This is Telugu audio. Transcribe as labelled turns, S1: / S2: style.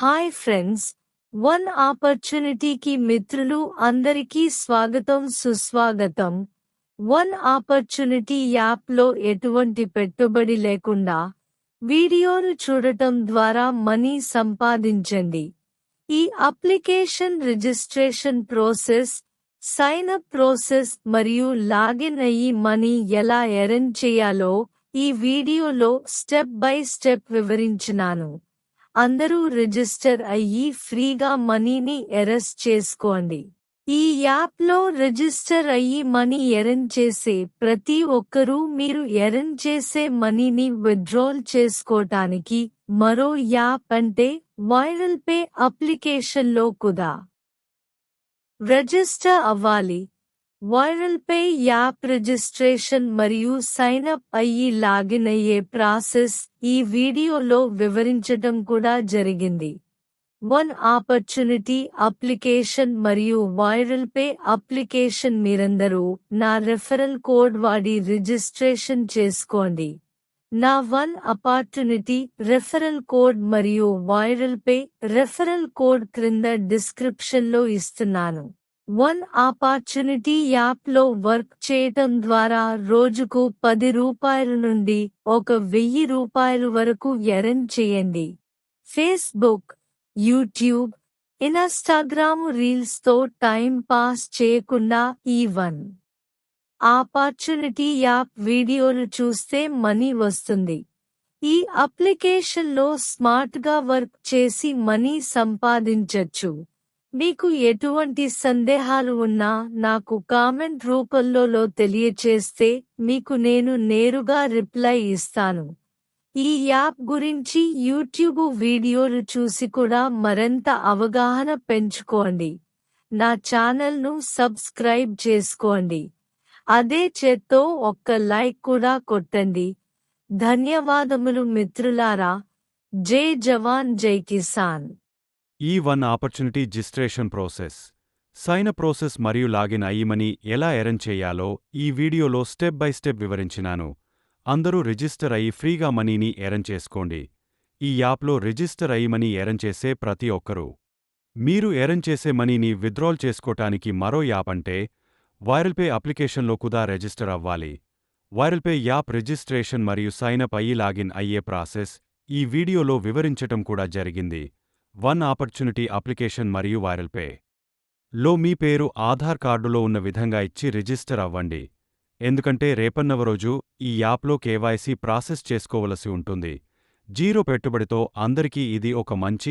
S1: హాయ్ ఫ్రెండ్స్, వన్ ఆపర్చునిటీకి మిత్రులు అందరికీ స్వాగతం సుస్వాగతం. వన్ ఆపర్చునిటీ యాప్లో ఎటువంటి పెట్టుబడి లేకుండా వీడియోను చూడటం ద్వారా మనీ సంపాదించండి. ఈ application registration process, sign up process మరియు లాగిన్ అయ్యి మనీ ఎలా ఎర్న్ చేయాలో ఈ వీడియోలో స్టెప్ బై స్టెప్ వివరించినాను. అందరూ రిజిస్టర్ అయ్యి ఫ్రీగా మనీని ఎర్న్ చేసుకోండి. ఈ యాప్లో రిజిస్టర్ అయ్యి మనీ ఎర్న్ చేసే ప్రతి ఒక్కరూ మీరు ఎర్న్ చేసే మనీని విత్డ్రాల్ చేసుకోటానికి మరో యాప్ అంటే వైరల్ పే అప్లికేషన్లో కూడా రిజిస్టర్ అవ్వాలి. వైరల్ పే యాప్ రిజిస్ట్రేషన్ మరియు సైన్ అప్ అయ్యి లాగిన్ అయ్యే ప్రాసెస్ ఈ వీడియోలో వివరించడం కూడా జరిగింది. వన్ ఆపర్చునిటీ అప్లికేషన్ మరియు వైరల్ పే అప్లికేషన్ మీరందరూ నా రెఫరల్ కోడ్ వాడి రిజిస్ట్రేషన్ చేసుకోండి. నా వన్ ఆపర్చునిటీ రెఫరల్ కోడ్ మరియు వైరల్ పే రెఫరల్ కోడ్ క్రింద డిస్క్రిప్షన్లో ఇస్తున్నాను. వన్ ఆపర్చునిటీ యాప్లో వర్క్ చేయటం ద్వారా రోజుకు ₹10 నుండి ₹1,000 వరకు ఎర్న్ చేయండి. ఫేస్బుక్, యూట్యూబ్, ఇన్స్టాగ్రామ్ రీల్స్తో టైం పాస్ చేయకుండా ఈ వన్ ఆపర్చునిటీ యాప్ వీడియోలు చూస్తే మనీ వస్తుంది. ఈ అప్లికేషన్లో స్మార్ట్గా వర్క్ చేసి మనీ సంపాదించొచ్చు. మీకు ఎటువంటి సందేహాలు ఉన్నా నాకు కామెంట్ రూపంలో తెలియచేస్తే మీకు నేను నేరుగా రిప్లై ఇస్తాను. ఈ యాప్ గురించి యూట్యూబ్ వీడియోలు చూసి కూడా మరింత అవగాహన పెంచుకోండి. నా ఛానల్ను సబ్స్క్రైబ్ చేసుకోండి. అదే చేత్తో ఒక్క లైక్ కూడా కొట్టండి. ధన్యవాదములు మిత్రులారా. జై జవాన్ జై కిసాన్.
S2: ఈ one opportunity registration process, sign up process మరియు లాగిన్ అయ్యి మనీ ఎలా ఎర్న్ చేయాలో ఈ వీడియోలో స్టెప్ బై స్టెప్ వివరించినాను. అందరూ రిజిస్టర్ అయ్యి ఫ్రీగా మనీని ఎర్న్ చేసుకోండి. ఈ యాప్లో రిజిస్టర్ అయ్యి మనీ ఎర్న్ చేసే ప్రతి ఒక్కరూ మీరు ఎర్న్ చేసే మనీని విత్డ్రాల్ చేసుకోటానికి మరో యాప్ అంటే వైరల్ పే అప్లికేషన్లో కూడా రిజిస్టర్ అవ్వాలి. వైరల్ పే యాప్ రిజిస్ట్రేషన్ మరియు సైన్ అప్ అయ్యి లాగిన్ అయ్యే ప్రాసెస్ ఈ వీడియోలో వివరించటం కూడా జరిగింది. వన్ ఆపర్చునిటీ అప్లికేషన్ మరియు వైరల్ పే లో మీ పేరు ఆధార్ కార్డులో ఉన్న విధంగా ఇచ్చి రిజిస్టర్ అవ్వండి. ఎందుకంటే రేపన్నవ రోజు ఈ యాప్లో కేవైసీ ప్రాసెస్ చేసుకోవలసి ఉంటుంది. జీరో పెట్టుబడితో అందరికీ ఇది ఒక మంచి